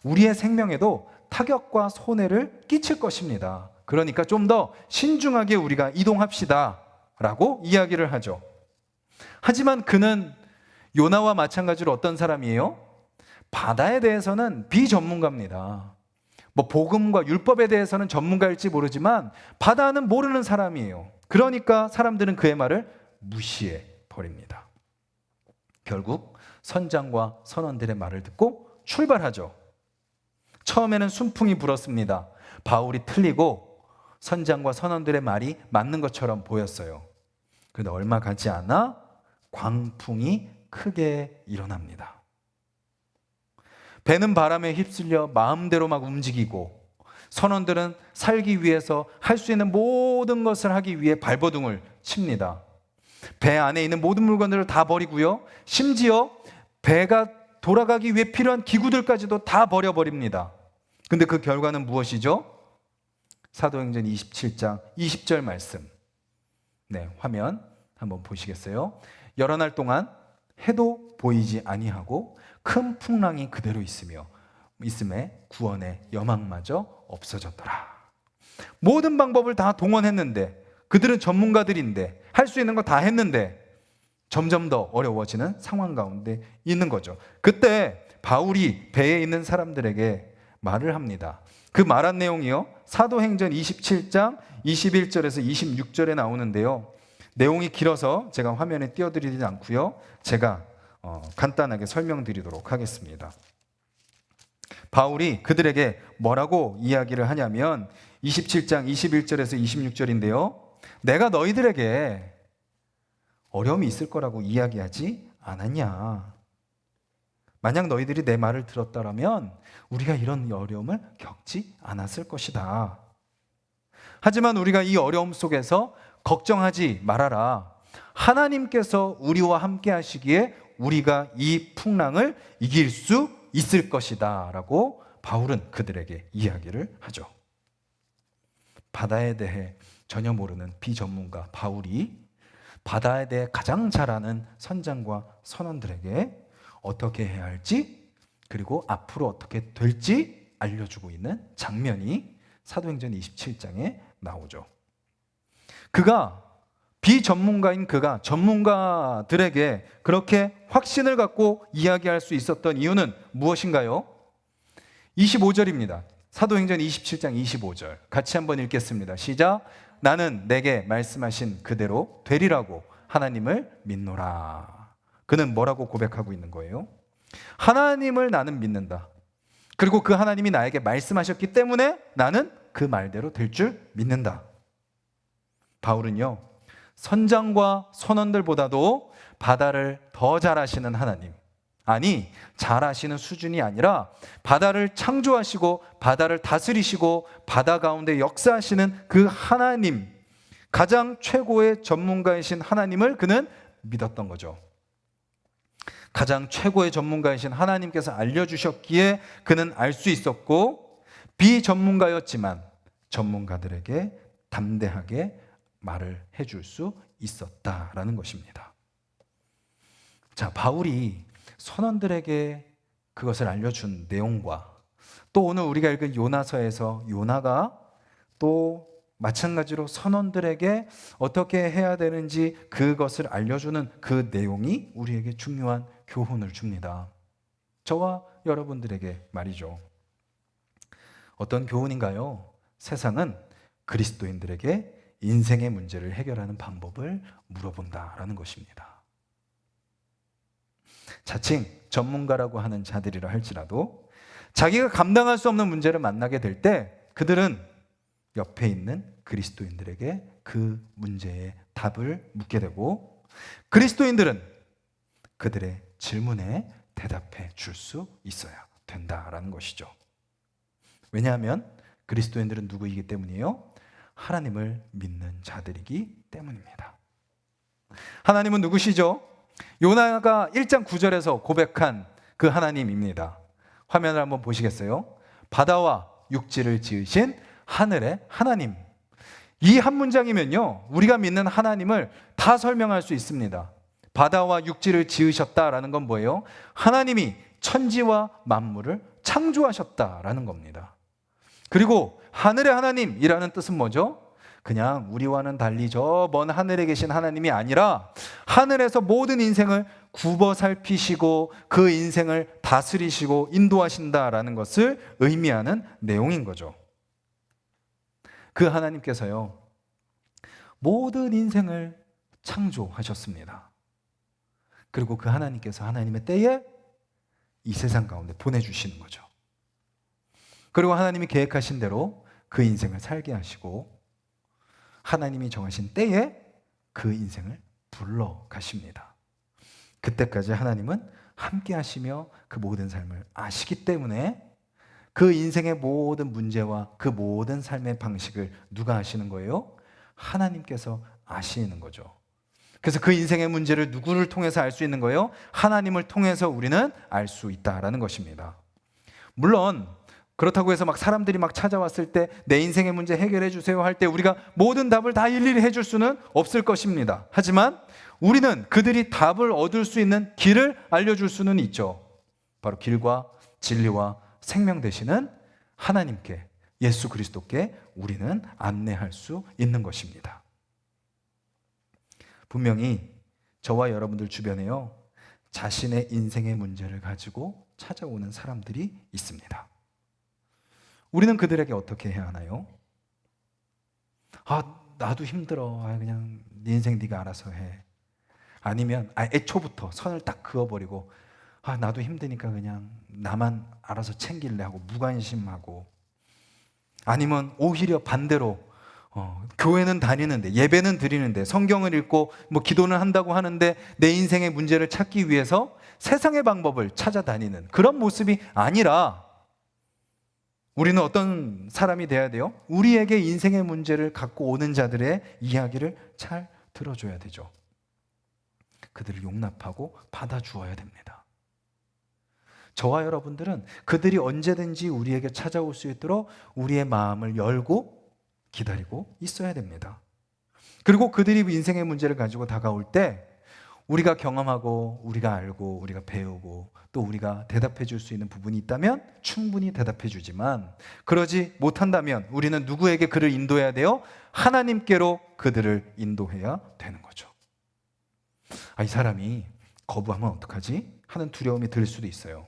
우리의 생명에도 타격과 손해를 끼칠 것입니다. 그러니까 좀 더 신중하게 우리가 이동합시다 라고 이야기를 하죠. 하지만 그는 요나와 마찬가지로 어떤 사람이에요? 바다에 대해서는 비전문가입니다. 복음과 율법에 대해서는 전문가일지 모르지만 바다는 모르는 사람이에요. 그러니까 사람들은 그의 말을 무시해 버립니다. 결국 선장과 선원들의 말을 듣고 출발하죠. 처음에는 순풍이 불었습니다. 바울이 틀리고 선장과 선원들의 말이 맞는 것처럼 보였어요. 그런데 얼마 가지 않아 광풍이 크게 일어납니다. 배는 바람에 휩쓸려 마음대로 막 움직이고 선원들은 살기 위해서 할 수 있는 모든 것을 하기 위해 발버둥을 칩니다. 배 안에 있는 모든 물건들을 다 버리고요, 심지어 배가 돌아가기 위해 필요한 기구들까지도 다 버려버립니다. 근데 그 결과는 무엇이죠? 사도행전 27장 20절 말씀. 네, 화면 한번 보시겠어요? 여러 날 동안 해도 보이지 아니하고 큰 풍랑이 그대로 있음에 구원의 여망마저 없어졌더라. 모든 방법을 다 동원했는데, 그들은 전문가들인데 할 수 있는 거 다 했는데 점점 더 어려워지는 상황 가운데 있는 거죠. 그때 바울이 배에 있는 사람들에게 말을 합니다. 그 말한 내용이요, 사도행전 27장 21절에서 26절에 나오는데요. 내용이 길어서 제가 화면에 띄워드리지 않고요, 제가 간단하게 설명드리도록 하겠습니다. 바울이 그들에게 뭐라고 이야기를 하냐면 27장 21절에서 26절인데요. 내가 너희들에게 어려움이 있을 거라고 이야기하지 않았냐? 만약 너희들이 내 말을 들었다라면 우리가 이런 어려움을 겪지 않았을 것이다. 하지만 우리가 이 어려움 속에서 걱정하지 말아라. 하나님께서 우리와 함께 하시기에 우리가 이 풍랑을 이길 수 있을 것이다 라고 바울은 그들에게 이야기를 하죠. 바다에 대해 전혀 모르는 비전문가 바울이 바다에 대해 가장 잘 아는 선장과 선원들에게 어떻게 해야 할지, 그리고 앞으로 어떻게 될지 알려주고 있는 장면이 사도행전 27장에 나오죠. 비전문가인 그가 전문가들에게 그렇게 확신을 갖고 이야기할 수 있었던 이유는 무엇인가요? 25절입니다. 사도행전 27장 25절. 같이 한번 읽겠습니다. 시작. 나는 내게 말씀하신 그대로 되리라고 하나님을 믿노라. 그는 뭐라고 고백하고 있는 거예요? 하나님을 나는 믿는다. 그리고 그 하나님이 나에게 말씀하셨기 때문에 나는 그 말대로 될 줄 믿는다. 바울은요, 선장과 선원들보다도 바다를 더 잘 아시는 하나님, 아니 잘 아시는 수준이 아니라 바다를 창조하시고 바다를 다스리시고 바다 가운데 역사하시는 그 하나님, 가장 최고의 전문가이신 하나님을 그는 믿었던 거죠. 가장 최고의 전문가이신 하나님께서 알려주셨기에 그는 알 수 있었고, 비전문가였지만 전문가들에게 담대하게 말을 해줄 수 있었다라는 것입니다. 자, 바울이 선원들에게 그것을 알려준 내용과 또 오늘 우리가 읽은 요나서에서 요나가 또 마찬가지로 선원들에게 어떻게 해야 되는지 그것을 알려주는 그 내용이 우리에게 중요한 교훈을 줍니다. 저와 여러분들에게 말이죠. 어떤 교훈인가요? 세상은 그리스도인들에게 인생의 문제를 해결하는 방법을 물어본다라는 것입니다. 자칭 전문가라고 하는 자들이라 할지라도 자기가 감당할 수 없는 문제를 만나게 될 때 그들은 옆에 있는 그리스도인들에게 그 문제의 답을 묻게 되고, 그리스도인들은 그들의 질문에 대답해 줄 수 있어야 된다라는 것이죠. 왜냐하면 그리스도인들은 누구이기 때문이에요? 하나님을 믿는 자들이기 때문입니다. 하나님은 누구시죠? 요나가 1장 9절에서 고백한 그 하나님입니다. 화면을 한번 보시겠어요? 바다와 육지를 지으신 하늘의 하나님. 이 한 문장이면요, 우리가 믿는 하나님을 다 설명할 수 있습니다. 바다와 육지를 지으셨다라는 건 뭐예요? 하나님이 천지와 만물을 창조하셨다라는 겁니다. 그리고 하늘의 하나님이라는 뜻은 뭐죠? 그냥 우리와는 달리 저 먼 하늘에 계신 하나님이 아니라 하늘에서 모든 인생을 굽어 살피시고 그 인생을 다스리시고 인도하신다라는 것을 의미하는 내용인 거죠. 그 하나님께서요, 모든 인생을 창조하셨습니다. 그리고 그 하나님께서 하나님의 때에 이 세상 가운데 보내주시는 거죠. 그리고 하나님이 계획하신 대로 그 인생을 살게 하시고 하나님이 정하신 때에 그 인생을 불러가십니다. 그때까지 하나님은 함께 하시며 그 모든 삶을 아시기 때문에 그 인생의 모든 문제와 그 모든 삶의 방식을 누가 아시는 거예요? 하나님께서 아시는 거죠. 그래서 그 인생의 문제를 누구를 통해서 알 수 있는 거예요? 하나님을 통해서 우리는 알 수 있다라는 것입니다. 물론 그렇다고 해서 막 사람들이 막 찾아왔을 때 내 인생의 문제 해결해 주세요 할 때 우리가 모든 답을 다 일일이 해줄 수는 없을 것입니다. 하지만 우리는 그들이 답을 얻을 수 있는 길을 알려줄 수는 있죠. 바로 길과 진리와 생명 되시는 하나님께, 예수 그리스도께 우리는 안내할 수 있는 것입니다. 분명히 저와 여러분들 주변에요, 자신의 인생의 문제를 가지고 찾아오는 사람들이 있습니다. 우리는 그들에게 어떻게 해야 하나요? 나도 힘들어. 그냥 네 인생 네가 알아서 해. 아니면 애초부터 선을 딱 그어버리고 나도 힘드니까 그냥 나만 알아서 챙길래 하고 무관심하고, 아니면 오히려 반대로 교회는 다니는데 예배는 드리는데 성경을 읽고 뭐 기도는 한다고 하는데 내 인생의 문제를 찾기 위해서 세상의 방법을 찾아다니는 그런 모습이 아니라 우리는 어떤 사람이 돼야 돼요? 우리에게 인생의 문제를 갖고 오는 자들의 이야기를 잘 들어줘야 되죠. 그들을 용납하고 받아주어야 됩니다. 저와 여러분들은 그들이 언제든지 우리에게 찾아올 수 있도록 우리의 마음을 열고 기다리고 있어야 됩니다. 그리고 그들이 인생의 문제를 가지고 다가올 때 우리가 경험하고 우리가 알고 우리가 배우고 또 우리가 대답해 줄 수 있는 부분이 있다면 충분히 대답해 주지만, 그러지 못한다면 우리는 누구에게 그를 인도해야 돼요? 하나님께로 그들을 인도해야 되는 거죠. 이 사람이 거부하면 어떡하지? 하는 두려움이 들 수도 있어요.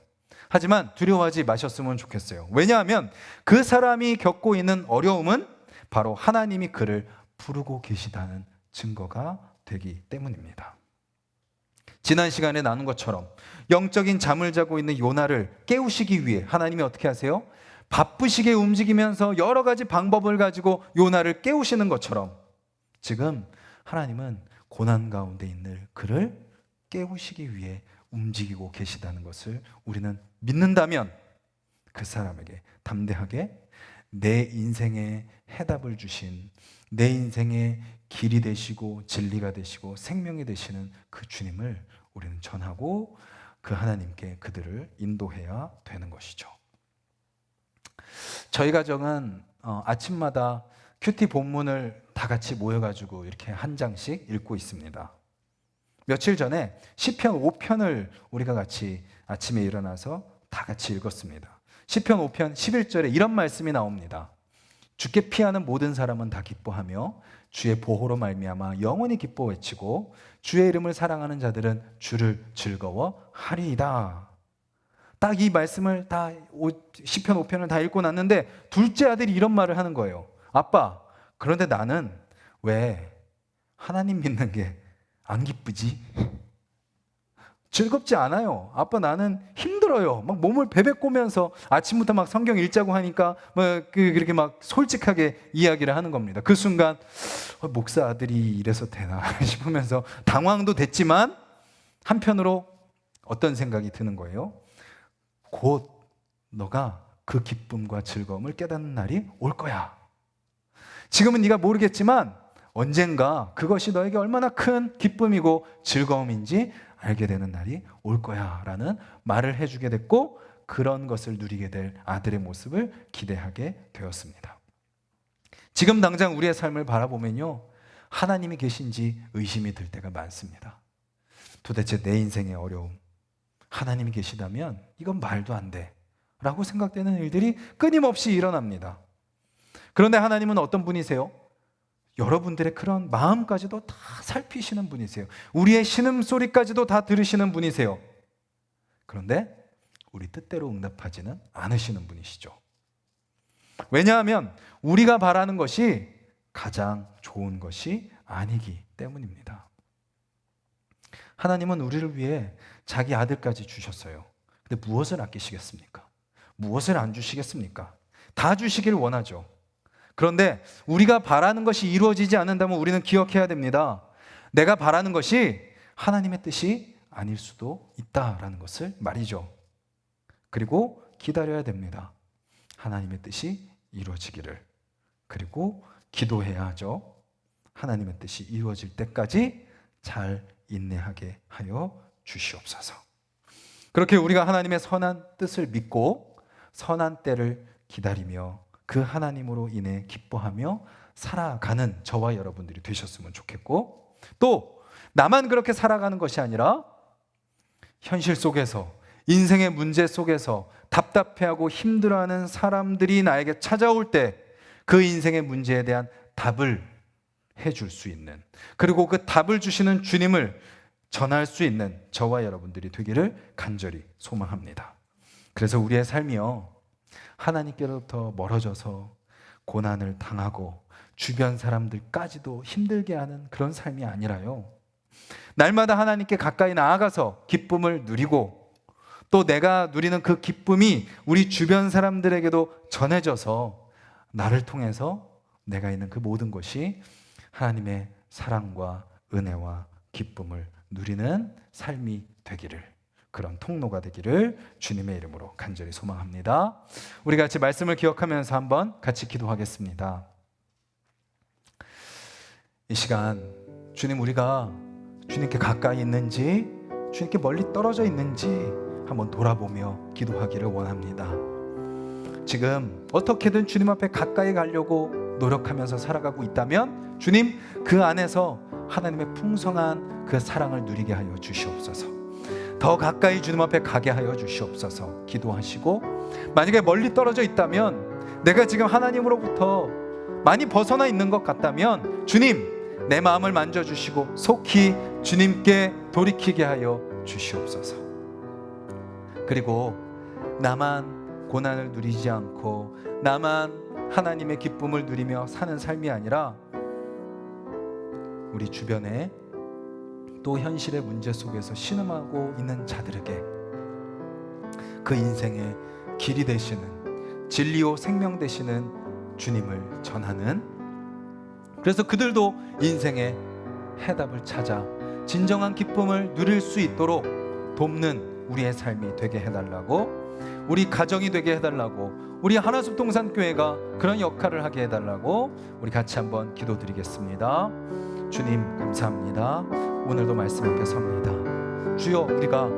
하지만 두려워하지 마셨으면 좋겠어요. 왜냐하면 그 사람이 겪고 있는 어려움은 바로 하나님이 그를 부르고 계시다는 증거가 되기 때문입니다. 지난 시간에 나눈 것처럼 영적인 잠을 자고 있는 요나를 깨우시기 위해 하나님이 어떻게 하세요? 바쁘시게 움직이면서 여러 가지 방법을 가지고 요나를 깨우시는 것처럼 지금 하나님은 고난 가운데 있는 그를 깨우시기 위해 움직이고 계시다는 것을 우리는 믿는다면 그 사람에게 담대하게 내 인생에 해답을 주신, 내 인생의 길이 되시고 진리가 되시고 생명이 되시는 그 주님을 우리는 전하고 그 하나님께 그들을 인도해야 되는 것이죠. 저희 가정은 아침마다 큐티 본문을 다 같이 모여가지고 이렇게 한 장씩 읽고 있습니다. 며칠 전에 시편 5편을 우리가 같이 아침에 일어나서 다 같이 읽었습니다. 시편 5편 11절에 이런 말씀이 나옵니다. 주께 피하는 모든 사람은 다 기뻐하며 주의 보호로 말미암아 영원히 기뻐 외치고 주의 이름을 사랑하는 자들은 주를 즐거워하리이다. 딱 이 말씀을 다 시편 5편을 다 읽고 났는데 둘째 아들이 이런 말을 하는 거예요. 아빠, 그런데 나는 왜 하나님 믿는 게 안 기쁘지? 즐겁지 않아요. 아빠, 나는 힘들어요. 막 몸을 베베꼬면서 아침부터 막 성경 읽자고 하니까 그렇게 막 솔직하게 이야기를 하는 겁니다. 그 순간 목사 아들이 이래서 되나 싶으면서 당황도 됐지만 한편으로 어떤 생각이 드는 거예요? 곧 너가 그 기쁨과 즐거움을 깨닫는 날이 올 거야. 지금은 네가 모르겠지만 언젠가 그것이 너에게 얼마나 큰 기쁨이고 즐거움인지 알게 되는 날이 올 거야 라는 말을 해주게 됐고, 그런 것을 누리게 될 아들의 모습을 기대하게 되었습니다. 지금 당장 우리의 삶을 바라보면요, 하나님이 계신지 의심이 들 때가 많습니다. 도대체 내 인생의 어려움, 하나님이 계시다면 이건 말도 안 돼 라고 생각되는 일들이 끊임없이 일어납니다. 그런데 하나님은 어떤 분이세요? 여러분들의 그런 마음까지도 다 살피시는 분이세요. 우리의 신음소리까지도 다 들으시는 분이세요. 그런데 우리 뜻대로 응답하지는 않으시는 분이시죠. 왜냐하면 우리가 바라는 것이 가장 좋은 것이 아니기 때문입니다. 하나님은 우리를 위해 자기 아들까지 주셨어요. 근데 무엇을 아끼시겠습니까? 무엇을 안 주시겠습니까? 다 주시길 원하죠. 그런데 우리가 바라는 것이 이루어지지 않는다면 우리는 기억해야 됩니다. 내가 바라는 것이 하나님의 뜻이 아닐 수도 있다라는 것을 말이죠. 그리고 기다려야 됩니다. 하나님의 뜻이 이루어지기를. 그리고 기도해야 하죠. 하나님의 뜻이 이루어질 때까지 잘 인내하게 하여 주시옵소서. 그렇게 우리가 하나님의 선한 뜻을 믿고 선한 때를 기다리며 그 하나님으로 인해 기뻐하며 살아가는 저와 여러분들이 되셨으면 좋겠고, 또 나만 그렇게 살아가는 것이 아니라 현실 속에서, 인생의 문제 속에서 답답해하고 힘들어하는 사람들이 나에게 찾아올 때 그 인생의 문제에 대한 답을 해줄 수 있는, 그리고 그 답을 주시는 주님을 전할 수 있는 저와 여러분들이 되기를 간절히 소망합니다. 그래서 우리의 삶이요, 하나님께로부터 멀어져서 고난을 당하고 주변 사람들까지도 힘들게 하는 그런 삶이 아니라요, 날마다 하나님께 가까이 나아가서 기쁨을 누리고 또 내가 누리는 그 기쁨이 우리 주변 사람들에게도 전해져서 나를 통해서 내가 있는 그 모든 것이 하나님의 사랑과 은혜와 기쁨을 누리는 삶이 되기를, 그런 통로가 되기를 주님의 이름으로 간절히 소망합니다. 우리 같이 말씀을 기억하면서 한번 같이 기도하겠습니다. 이 시간 주님, 우리가 주님께 가까이 있는지 주님께 멀리 떨어져 있는지 한번 돌아보며 기도하기를 원합니다. 지금 어떻게든 주님 앞에 가까이 가려고 노력하면서 살아가고 있다면 주님, 그 안에서 하나님의 풍성한 그 사랑을 누리게 하여 주시옵소서. 더 가까이 주님 앞에 가게 하여 주시옵소서 기도하시고, 만약에 멀리 떨어져 있다면, 내가 지금 하나님으로부터 많이 벗어나 있는 것 같다면 주님, 내 마음을 만져주시고 속히 주님께 돌이키게 하여 주시옵소서. 그리고 나만 고난을 누리지 않고 나만 하나님의 기쁨을 누리며 사는 삶이 아니라 우리 주변에 또 현실의 문제 속에서 신음하고 있는 자들에게 그 인생의 길이 되시는, 진리요 생명 되시는 주님을 전하는, 그래서 그들도 인생의 해답을 찾아 진정한 기쁨을 누릴 수 있도록 돕는 우리의 삶이 되게 해달라고, 우리 가정이 되게 해달라고, 우리 하나숲 동산교회가 그런 역할을 하게 해달라고 우리 같이 한번 기도드리겠습니다. 주님 감사합니다. 오늘도 말씀 앞에 섭니다. 주여, 우리가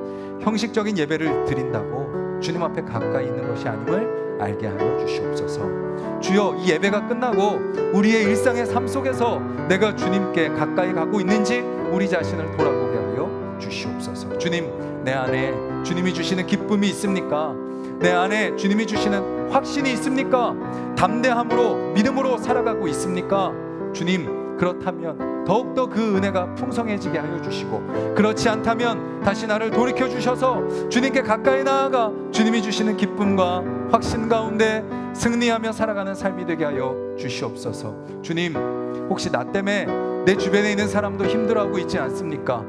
형식적인 예배를 드린다고 주님 앞에 가까이 있는 것이 아님을 알게 하여 주시옵소서. 주여, 이 예배가 끝나고 우리의 일상의 삶 속에서 내가 주님께 가까이 가고 있는지 우리 자신을 돌아보게 하여 주시옵소서. 주님, 내 안에 주님이 주시는 기쁨이 있습니까? 내 안에 주님이 주시는 확신이 있습니까? 담대함으로 믿음으로 살아가고 있습니까? 주님, 그렇다면 더욱더 그 은혜가 풍성해지게 하여 주시고, 그렇지 않다면 다시 나를 돌이켜 주셔서 주님께 가까이 나아가 주님이 주시는 기쁨과 확신 가운데 승리하며 살아가는 삶이 되게 하여 주시옵소서. 주님, 혹시 나 때문에 내 주변에 있는 사람도 힘들어하고 있지 않습니까?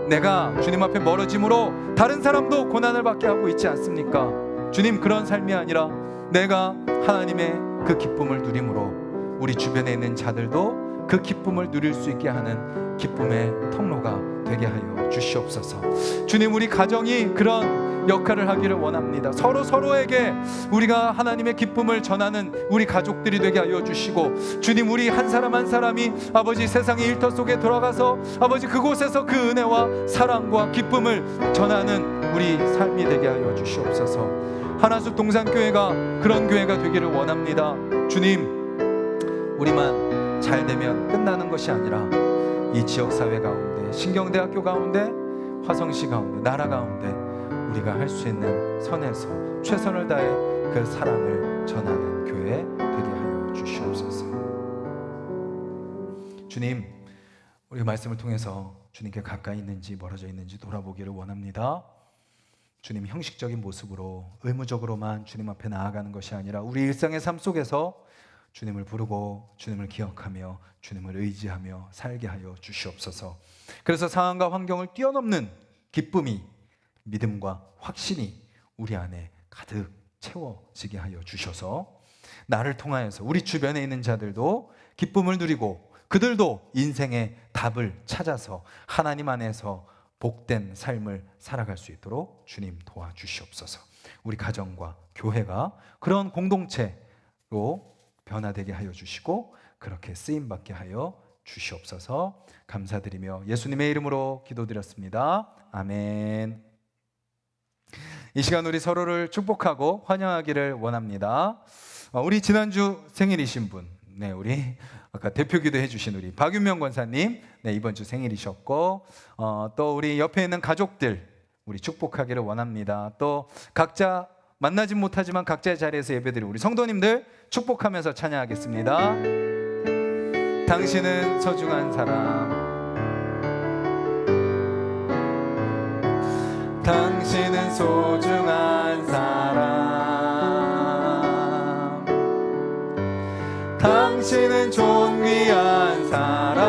내가 주님 앞에 멀어짐으로 다른 사람도 고난을 받게 하고 있지 않습니까? 주님, 그런 삶이 아니라 내가 하나님의 그 기쁨을 누림으로 우리 주변에 있는 자들도 그 기쁨을 누릴 수 있게 하는 기쁨의 통로가 되게 하여 주시옵소서. 주님, 우리 가정이 그런 역할을 하기를 원합니다. 서로에게 우리가 하나님의 기쁨을 전하는 우리 가족들이 되게 하여 주시고, 주님, 우리 한 사람 한 사람이 아버지 세상의 일터 속에 들어가서 아버지 그곳에서 그 은혜와 사랑과 기쁨을 전하는 우리 삶이 되게 하여 주시옵소서. 하나숲 동산교회가 그런 교회가 되기를 원합니다. 주님, 우리만 잘 되면 끝나는 것이 아니라 이 지역사회 가운데, 신경대학교 가운데, 화성시 가운데, 나라 가운데 우리가 할 수 있는 선에서 최선을 다해 그 사랑을 전하는 교회 되게 하여 주시옵소서. 주님, 우리 말씀을 통해서 주님께 가까이 있는지 멀어져 있는지 돌아보기를 원합니다. 주님, 형식적인 모습으로 의무적으로만 주님 앞에 나아가는 것이 아니라 우리 일상의 삶 속에서 주님을 부르고 주님을 기억하며 주님을 의지하며 살게 하여 주시옵소서. 그래서 상황과 환경을 뛰어넘는 기쁨이, 믿음과 확신이 우리 안에 가득 채워지게 하여 주셔서 나를 통하여서 우리 주변에 있는 자들도 기쁨을 누리고 그들도 인생의 답을 찾아서 하나님 안에서 복된 삶을 살아갈 수 있도록 주님 도와주시옵소서. 우리 가정과 교회가 그런 공동체로 변화되게 하여 주시고 그렇게 쓰임받게 하여 주시옵소서. 감사드리며 예수님의 이름으로 기도드렸습니다. 아멘. 이 시간 우리 서로를 축복하고 환영하기를 원합니다. 우리 지난주 생일이신 분, 우리 아까 대표기도 해주신 우리 박윤명 권사님, 이번 주 생일이셨고, 또 우리 옆에 있는 가족들 우리 축복하기를 원합니다. 또 각자 만나진 못하지만 각자의 자리에서 예배드리고 우리 성도님들 축복하면서 찬양하겠습니다. 당신은 소중한 사람, 당신은 소중한 사람, 당신은 존귀한 사람,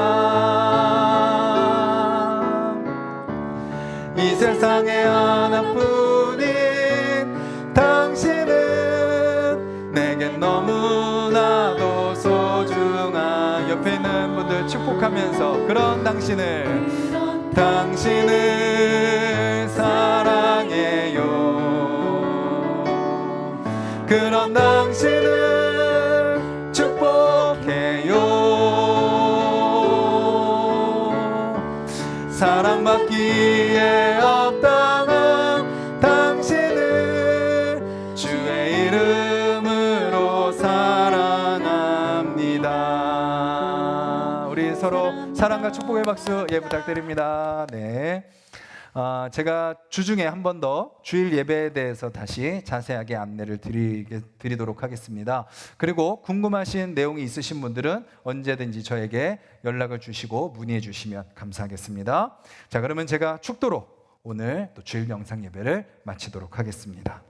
이 세상에 하나뿐인 당신은 내겐 너무나도 소중한. 옆에 있는 분들 축복하면서 그런 당신을 사랑해요. 그런 당신을 축복해요. 사랑받기에 합당한 당신을 주의 이름으로 사랑합니다. 우리 서로 사랑과 축복의 박수 부탁드립니다. 제가 주중에 한 번 더 주일 예배에 대해서 다시 자세하게 안내를 드리도록 하겠습니다. 그리고 궁금하신 내용이 있으신 분들은 언제든지 저에게 연락을 주시고 문의해 주시면 감사하겠습니다. 자, 그러면 제가 축도로 오늘 또 주일 영상 예배를 마치도록 하겠습니다.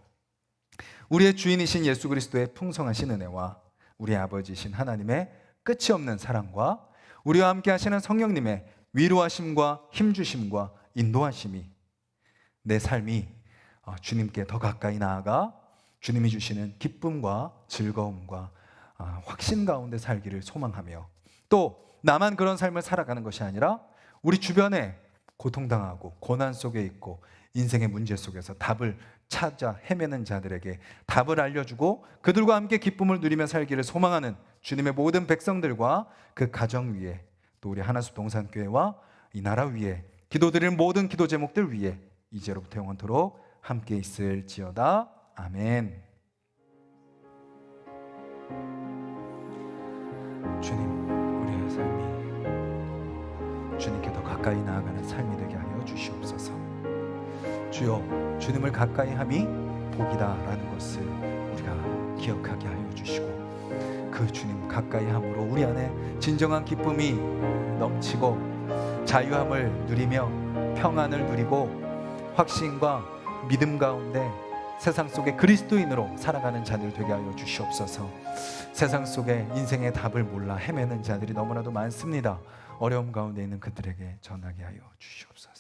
우리의 주인이신 예수 그리스도의 풍성하신 은혜와 우리 아버지이신 하나님의 끝이 없는 사랑과 우리와 함께 하시는 성령님의 위로하심과 힘주심과 인도하심이 내 삶이 주님께 더 가까이 나아가 주님이 주시는 기쁨과 즐거움과 확신 가운데 살기를 소망하며, 또 나만 그런 삶을 살아가는 것이 아니라 우리 주변에 고통당하고 고난 속에 있고 인생의 문제 속에서 답을 찾아 헤매는 자들에게 답을 알려주고 그들과 함께 기쁨을 누리며 살기를 소망하는 주님의 모든 백성들과 그 가정 위에, 또 우리 하나숲 동산교회와 이 나라 위에 기도드리는 모든 기도 제목들 위에 이제로부터 영원토록 함께 있을지어다. 아멘. 주님, 우리의 삶이 주님께 더 가까이 나아가는 삶이 되게 하여 주시옵소서. 주여, 주님을 가까이 함이 복이다라는 것을 우리가 기억하게 하여 주시고, 그 주님 가까이 함으로 우리 안에 진정한 기쁨이 넘치고 자유함을 누리며 평안을 누리고 확신과 믿음 가운데 세상 속에 그리스도인으로 살아가는 자들 되게 하여 주시옵소서. 세상 속에 인생의 답을 몰라 헤매는 자들이 너무나도 많습니다. 어려움 가운데 있는 그들에게 전하게 하여 주시옵소서.